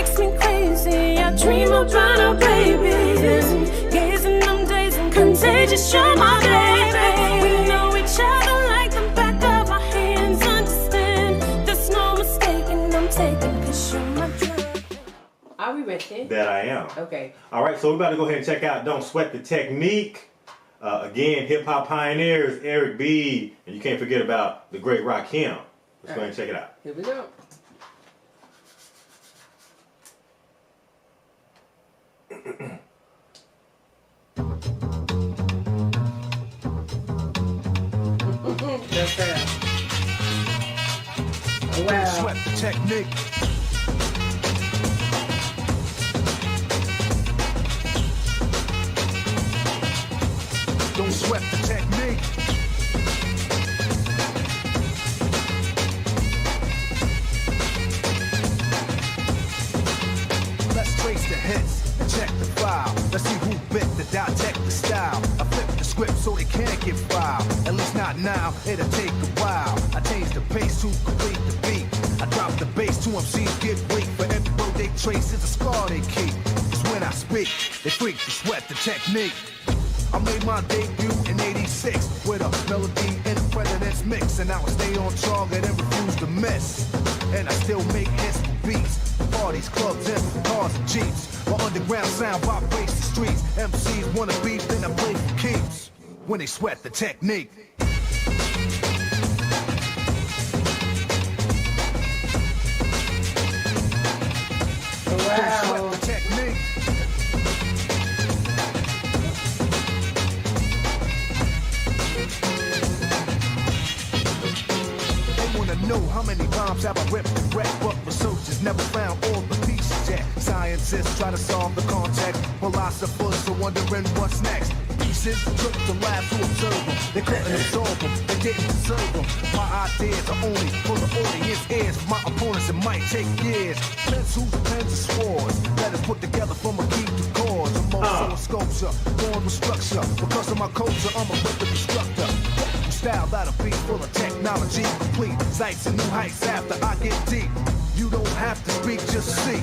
makes me crazy. I dream about our babies. Gazing them days and contagious, you're my baby. We know each other like the back of our hands. Understand, there's no mistaking, I'm taking, 'cause you're my drug. Are we ready? That I am. Okay. All right, so we're about to go ahead and check out Don't Sweat the Technique. Again, hip-hop pioneers, Eric B. And you can't forget about the great Rakim. Let's go ahead and check it out. Here we go. That's that. Wow. Sweat the technique. Don't sweat the technique. Let's trace the hits and check the file. Let's see who bit the dissect the style. I flip the script so it can't get filed. At least not now, it'll take a while. I change the pace to complete the beat. I drop the bass to MCs get weak. For every word they trace is a scar they keep. Cause when I speak, they freak to sweat the technique. I made my debut in '86 with a melody and a president's mix, and I would stay on target and refuse to miss. And I still make hits for beats, parties, clubs, and cars and jeeps. My underground sound vibrates the streets. MCs wanna beef, then I play for keeps. When they sweat the technique. Wow. Sweat the technique. Know how many bombs have I ripped and wrecked, but researchers never found all the pieces yet. Scientists try to solve the context, philosophers are wondering what's next. Pieces took the labs to observe them. They couldn't absorb them, they didn't deserve them. My ideas are only for the audience ears. For my opponents it might take years. Pencils, pens, and swords. Let us put together from a key to chords. I'm also a sculpture, born with structure. Because of my culture, I'm a wicked instructor. Style that'll be full of technology, complete sights and new heights after I get deep. You don't have to speak, just see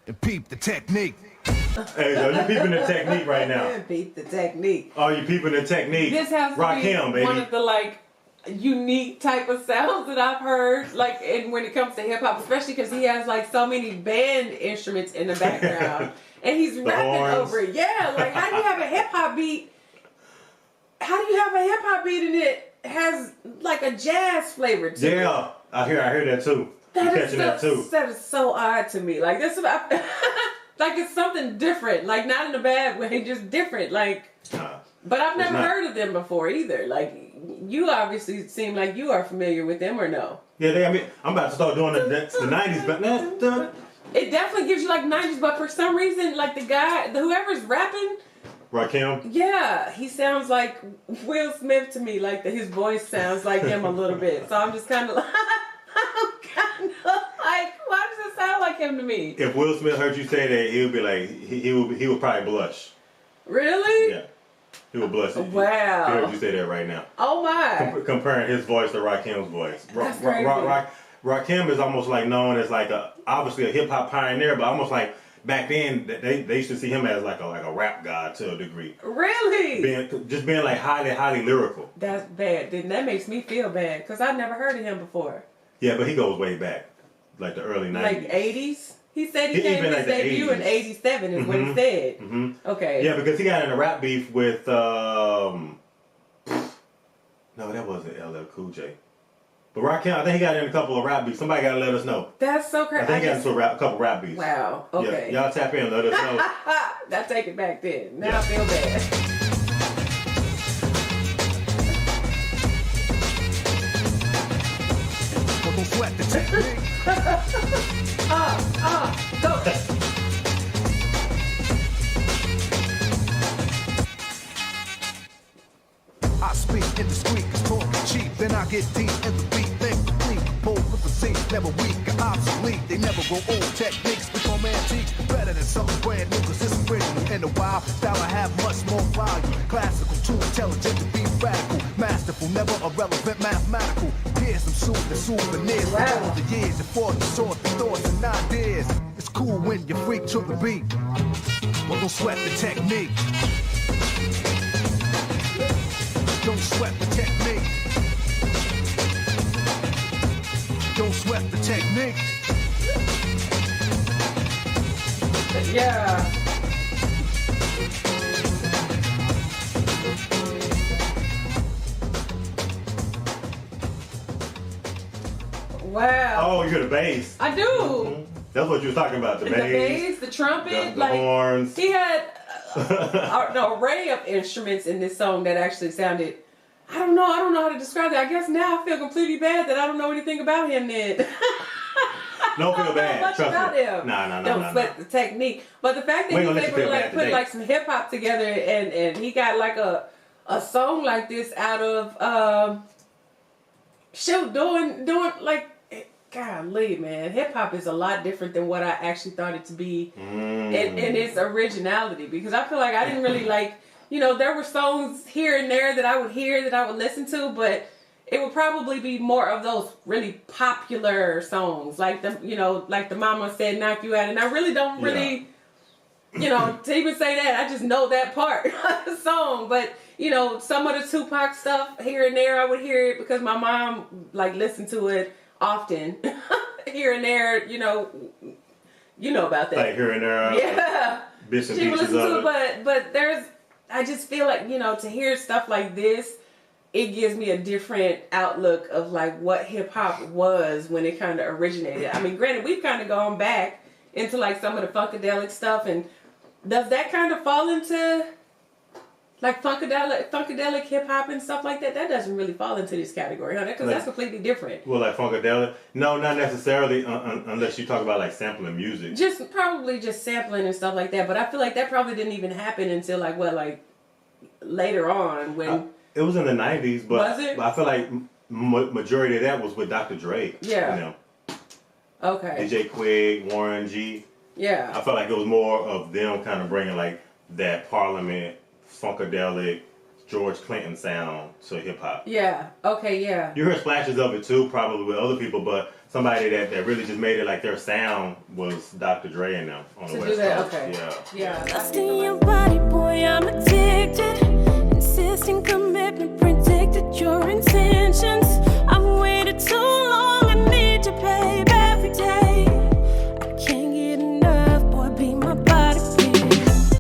and peep the technique. Hey, so you peeping the technique right now. Peep the technique. Oh, you peeping the technique. This has to Rakim, be baby. one of the like unique type of sounds that I've heard, like, and when it comes to hip hop, especially because he has like so many band instruments in the background, and he's rapping horns. over it. Yeah, like how do you have a hip hop beat? How do you have a hip hop beat and it has like a jazz flavor to it? Yeah, I hear that too. That Catching that too. That is so odd to me. Like this, like it's something different. Like not in a bad way, just different. Like, but I've never heard of them before either. Like you obviously seem like you are familiar with them, or no? Yeah, I mean, I'm about to start doing the '90s, but it definitely gives you like '90s. But for some reason, like whoever's rapping. Rakim? Yeah, he sounds like Will Smith to me. Like his voice sounds like him a little bit. So I'm just kind of like, why does it sound like him to me? If Will Smith heard you say that, he would be like, he would probably blush. Really? Yeah, he would blush. Wow. He heard you say that right now. Oh my. Comparing his voice to Rakim's voice. That's crazy. Rakim is almost like known as like obviously a hip hop pioneer, but almost like. Back then, they used to see him as like a rap god to a degree. Really? Being like highly lyrical. That's bad. Then that makes me feel bad because I've never heard of him before. Yeah, but he goes way back, like the early '90s. Like '80s. He said he came his debut in '87 is what he said. Mm-hmm. Okay. Yeah, because he got in a rap beef with no, that wasn't LL Cool J. But Rakim, I think he got in a couple of rap beefs. Somebody got to let us know. That's so crazy. I think he got into a couple rap beefs. Wow. Okay. Yeah, y'all tap in, let us know. That take it back then. Now I feel bad. Don't sweat the technique. Go. I speak indiscreet, cause talk is cheap. Then I get deep in the beat, think complete. Bold with the seat, never weak or obsolete. They never grow old. Techniques become antiques. Better than something brand new, cause it's original. In a while, style I have much more value. Classical, too intelligent to be radical. Masterful, never irrelevant, mathematical. Here's some soothing souvenirs. Wow. For all the years and for the sort of thoughts and ideas. It's cool when you freak to the beat. Well, don't sweat the technique. Don't sweat the technique. Don't sweat the technique. Yeah. Wow. Oh, you hear the bass. I do. Mm-hmm. That's what you were talking about, the bass. The trumpet, the horns. He had an array of instruments in this song that actually sounded, I don't know how to describe it. I guess now I feel completely bad that I don't know anything about him then. Don't feel bad. Much Trust about me. him. No. Don't sweat the technique. But the fact that he was able to like put like some hip hop together and he got like a song like this out of doing like, golly, man, hip hop is a lot different than what I actually thought it to be in its originality, because I feel like I didn't really like, there were songs here and there that I would hear that I would listen to, but it would probably be more of those really popular songs, like like the Mama Said Knock You Out, and I really don't really, to even say that, I just know that part of the song, but some of the Tupac stuff here and there I would hear it because my mom like listened to it often. Here and there, you know about that. Like here and there. Yeah. Bits and She pieces listens to of it, but I just feel like, to hear stuff like this, it gives me a different outlook of like what hip hop was when it kind of originated. I mean, granted, we've kind of gone back into like some of the funkadelic stuff, and does that kind of fall into like funkadelic hip hop and stuff like that? That doesn't really fall into this category, huh? Because that's completely different. Well, like funkadelic? No, not necessarily, unless you talk about like sampling music. Probably just sampling and stuff like that. But I feel like that probably didn't even happen until like later on when. It was in the 90s, but was it? I feel like majority of that was with Dr. Dre. Yeah. Okay. DJ Quig, Warren G. Yeah. I felt like it was more of them kind of bringing like that Parliament, funkadelic, George Clinton sound to hip hop. Yeah. Okay. Yeah. You heard splashes of it too, probably with other people, but somebody that really just made it like their sound was Dr. Dre and them on the West Coast. Okay. Yeah. Yeah. Lost in your body, boy, I'm addicted.